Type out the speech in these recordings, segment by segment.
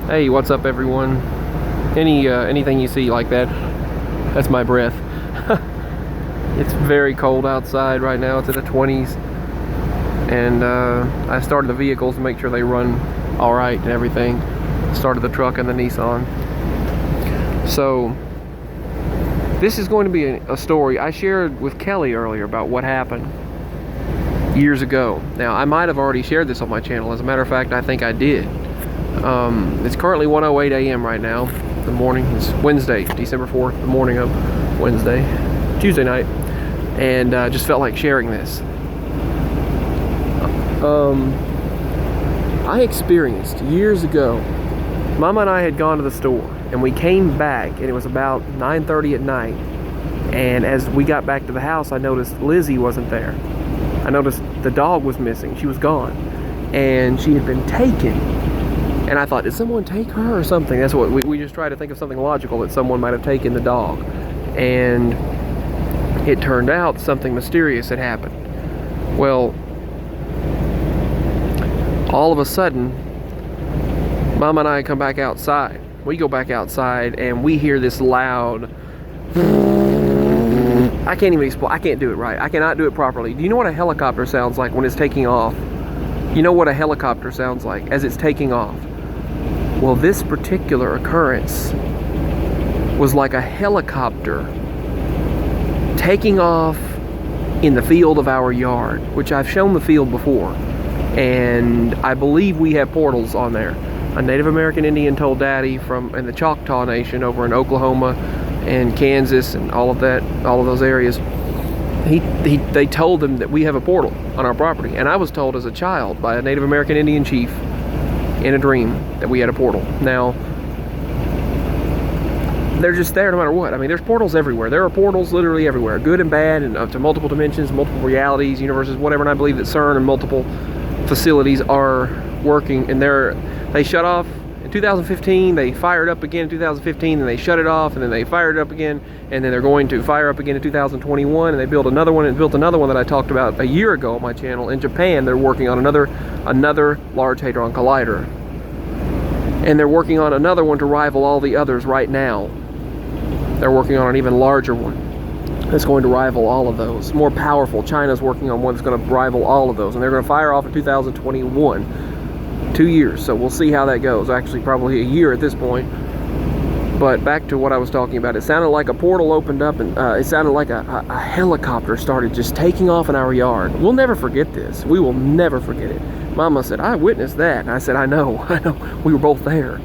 Hey, what's up, everyone? Anything you see like that, that's my breath. It's very cold outside right now. It's in the 20s, and I started the vehicles to make sure they run all right and everything. Started the truck and the Nissan. So this is going to be a story I shared with Kelly earlier about what happened years ago. Now, I might have already shared this on my channel. As a matter of fact, I think I did. It's currently 1:08 a.m. right now. The morning. It's Wednesday, December 4th, the morning of Tuesday night, and just felt like sharing this. I experienced years ago. Mama and I had gone to the store, and we came back, and it was about 9:30 at night. And as we got back to the house, I noticed Lizzie wasn't there. I noticed the dog was missing. She was gone, and she had been taken. And I thought, did someone take her or something? That's what we just tried to think of, something logical, that someone might have taken the dog. And it turned out something mysterious had happened. Well, all of a sudden, Mama and I come back outside. We go back outside and we hear this loud, I can't even explain, I can't do it right. I cannot do it properly. Do you know what a helicopter sounds like when it's taking off? You know what a helicopter sounds like as it's taking off? Well, this particular occurrence was like a helicopter taking off in the field of our yard, which I've shown the field before, and I believe we have portals on there. A Native American Indian told Daddy in the Choctaw Nation over in Oklahoma and Kansas and all of those areas. They told them that we have a portal on our property, and I was told as a child by a Native American Indian chief in a dream that we had a portal. Now, they're just there no matter what. I mean, there's portals everywhere. There are portals literally everywhere, good and bad, and up to multiple dimensions, multiple realities, universes, whatever. And I believe that CERN and multiple facilities are working, and they shut off in 2015, they fired up again in 2015, and they shut it off, and then they fired it up again, and then they're going to fire up again in 2021, and they built another one that I talked about a year ago on my channel. In Japan, they're working on another Large Hadron Collider, and they're working on another one to rival all the others right now. They're working on an even larger one that's going to rival all of those, more powerful. China's working on one that's going to rival all of those, and they're going to fire off in 2021. 2 years, so we'll see how that goes. Actually, probably a year at this point. But back to what I was talking about. It sounded like a portal opened up, and it sounded like a helicopter started just taking off in our yard. We'll never forget this. We will never forget it. Mama said, I witnessed that. And I said, I know. We were both there.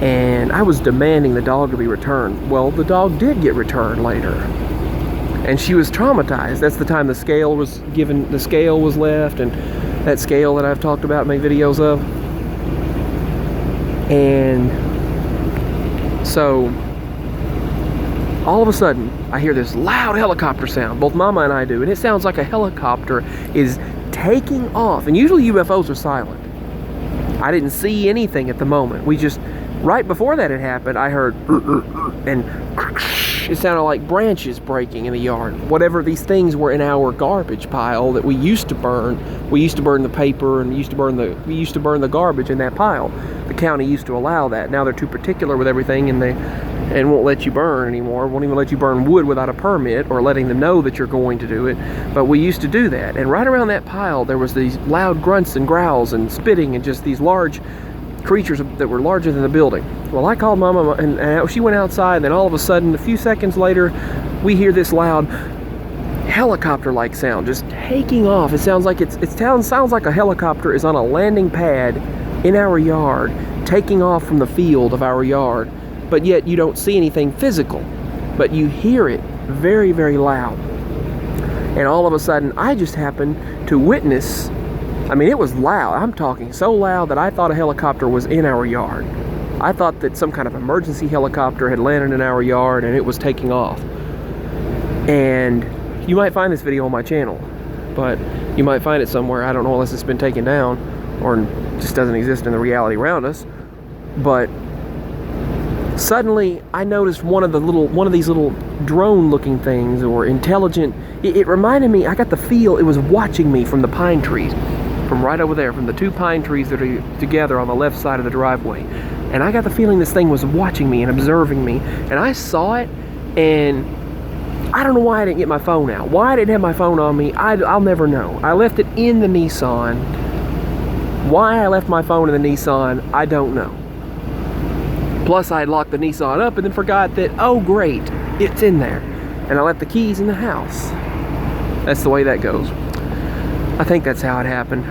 And I was demanding the dog to be returned. Well, the dog did get returned later. And she was traumatized. That's the time the scale was given, the scale was left, and that scale that I've talked about, made videos of. And so all of a sudden I hear this loud helicopter sound. Both Mama and I do, and it sounds like a helicopter is taking off. And usually UFOs are silent. I didn't see anything at the moment. Right before that had happened, I heard and it sounded like branches breaking in the yard. Whatever these things were in our garbage pile that we used to burn. We used to burn the paper, and we used to burn the garbage in that pile. The county used to allow that. Now they're too particular with everything, and won't let you burn anymore. Won't even let you burn wood without a permit or letting them know that you're going to do it. But we used to do that. And right around that pile, there was these loud grunts and growls and spitting and just these large creatures that were larger than the building. Well, I called Mama, and she went outside, and then all of a sudden, a few seconds later, we hear this loud helicopter-like sound just taking off. It sounds like sounds like a helicopter is on a landing pad in our yard, taking off from the field of our yard. But yet you don't see anything physical, but you hear it very, very loud. And all of a sudden, I just happened to witness. I mean, it was loud. I'm talking so loud that I thought a helicopter was in our yard. I thought that some kind of emergency helicopter had landed in our yard and it was taking off. And you might find this video on my channel, but you might find it somewhere. I don't know, unless it's been taken down or just doesn't exist in the reality around us. But suddenly I noticed one of these little drone-looking things, or intelligent. It reminded me. I got the feel it was watching me from the pine trees, from right over there, from the two pine trees that are together on the left side of the driveway. And I got the feeling this thing was watching me and observing me. And I saw it, and I don't know why I didn't get my phone out. Why I didn't have my phone on me, I'll never know. I left it in the Nissan. Why I left my phone in the Nissan, I don't know. Plus, I had locked the Nissan up and then forgot that, oh great, it's in there. And I left the keys in the house. That's the way that goes. I think that's how it happened.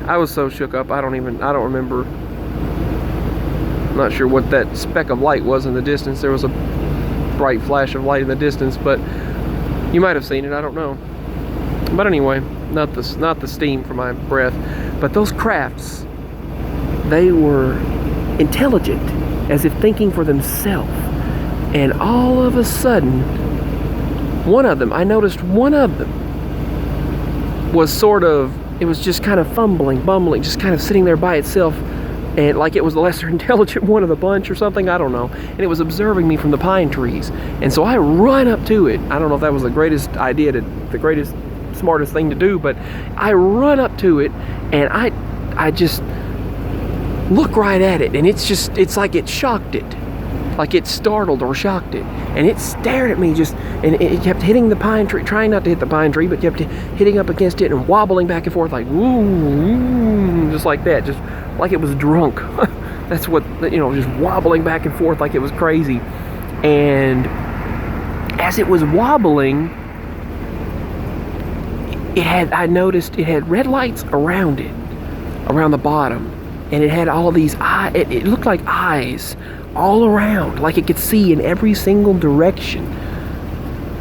I was so shook up, I don't remember. I'm not sure what that speck of light was in the distance. There was a bright flash of light in the distance, but you might have seen it, I don't know. But anyway, not the steam from my breath, but those crafts, they were intelligent, as if thinking for themselves. And all of a sudden, I noticed one of them was sort of, it was just kind of bumbling, just kind of sitting there by itself, and like it was the lesser intelligent one of the bunch or something, I don't know. And it was observing me from the pine trees. And so I run up to it. I don't know if that was the greatest idea, the greatest, smartest thing to do, but I run up to it, and I just look right at it, and it's like it shocked it. Like it startled or shocked it. And it stared at me and it kept hitting the pine tree, trying not to hit the pine tree, but kept hitting up against it and wobbling back and forth like, woo, just like that, just like it was drunk. That's what, just wobbling back and forth like it was crazy. And as it was wobbling, I noticed it had red lights around it, around the bottom. And it had all these eyes, it looked like eyes all around, like it could see in every single direction.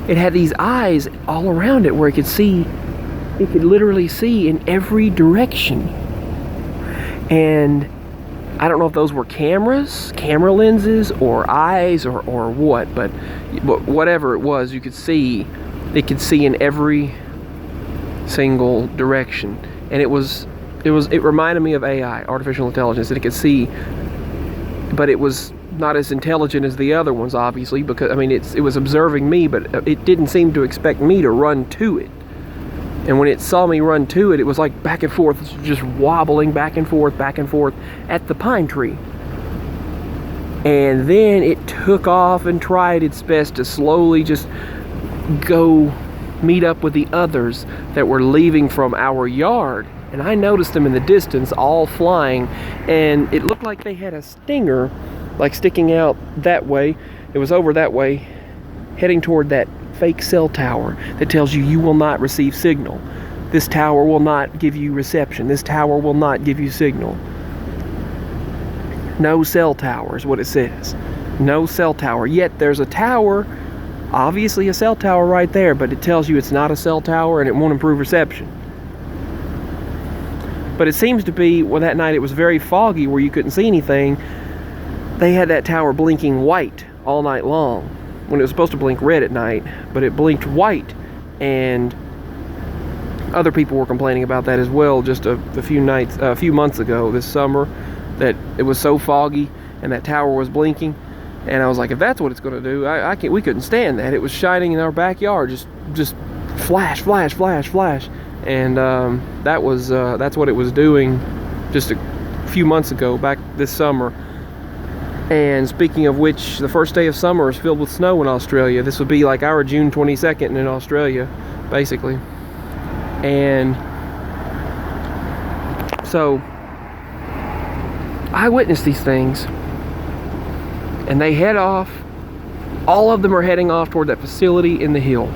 It had these eyes all around it where it could literally see in every direction. And I don't know if those were camera lenses or eyes or what, but whatever it was, it could see in every single direction. And it reminded me of AI, artificial intelligence, that it could see, but it was not as intelligent as the other ones, obviously, because it was observing me, but it didn't seem to expect me to run to it. And when it saw me run to it, it was like back and forth, just wobbling back and forth at the pine tree. And then it took off and tried its best to slowly just go meet up with the others that were leaving from our yard. And I noticed them in the distance, all flying, and it looked like they had a stinger, like sticking out that way. It was over that way, heading toward that fake cell tower that tells you will not receive signal. This tower will not give you reception. This tower will not give you signal. No cell tower is what it says. No cell tower. Yet there's a tower, obviously a cell tower right there, but it tells you it's not a cell tower and it won't improve reception. But it seems to be, well, that night it was very foggy where you couldn't see anything. They had that tower blinking white all night long when it was supposed to blink red at night, but it blinked white. And other people were complaining about that as well just a few months ago this summer, that it was so foggy and that tower was blinking. And I was like, if that's what it's going to do, we couldn't stand that. It was shining in our backyard, just flash, flash, flash, flash. And that's what it was doing just a few months ago, back this summer. And speaking of which, the first day of summer is filled with snow in Australia. This would be like our June 22nd in Australia, basically. And so I witnessed these things, and they head off. All of them are heading off toward that facility in the hill,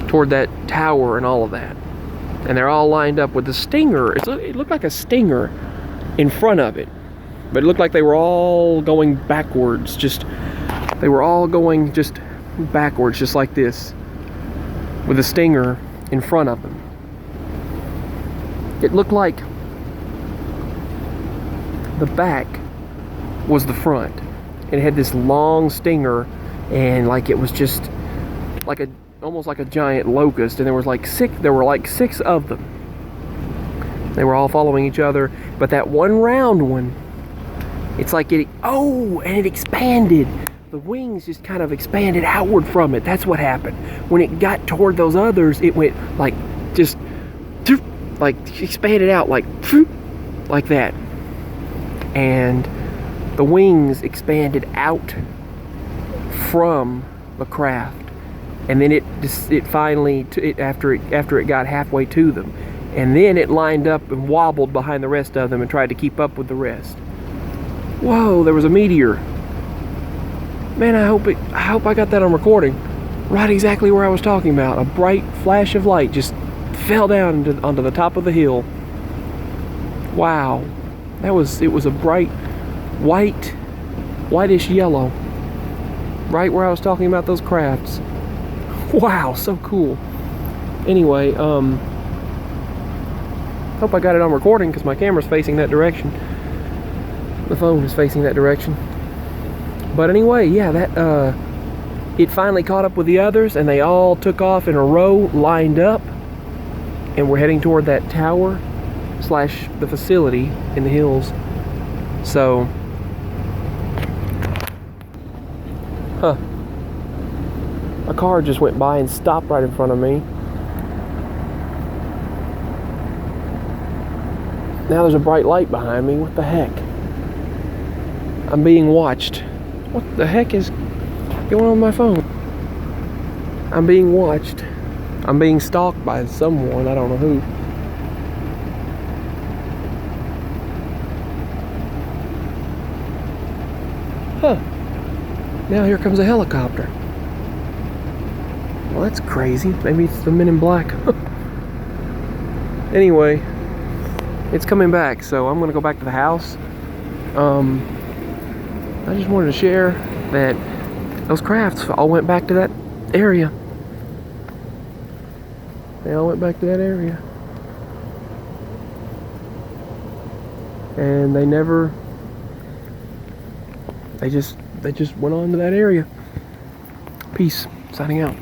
toward that tower and all of that. And they're all lined up with the stinger. It looked like a stinger in front of it, but it looked like they were all going backwards. They were all going just backwards, just like this, with a stinger in front of them. It looked like the back was the front. It had this long stinger, and like it was just like almost like a giant locust, and there were like six of them. They were all following each other, but that one round one, it's like and it expanded. The wings just kind of expanded outward from it. That's what happened. When it got toward those others, it went like just like expanded out like that. And the wings expanded out from the craft, and then it finally, after it got halfway to them, and then it lined up and wobbled behind the rest of them and tried to keep up with the rest. Whoa, there was a meteor. Man, I hope I got that on recording. Right exactly where I was talking about. A bright flash of light just fell down onto the top of the hill. Wow. It was a bright whitish yellow. Right where I was talking about those crafts. Wow, so cool. Anyway, hope I got it on recording because my camera's facing that direction. The phone is facing that direction. But anyway, yeah, it finally caught up with the others, and they all took off in a row, lined up, and we're heading toward that tower / the facility in the hills. So, a car just went by and stopped right in front of me. Now there's a bright light behind me. What the heck? I'm being watched. What the heck is going on with my phone? I'm being watched. I'm being stalked by someone. I don't know who. Now here comes a helicopter. Well, that's crazy. Maybe it's the Men in Black. Anyway, it's coming back, so I'm gonna go back to the house. I just wanted to share that those crafts all went back to that area. They all went back to that area. And they just went on to that area. Peace. Signing out.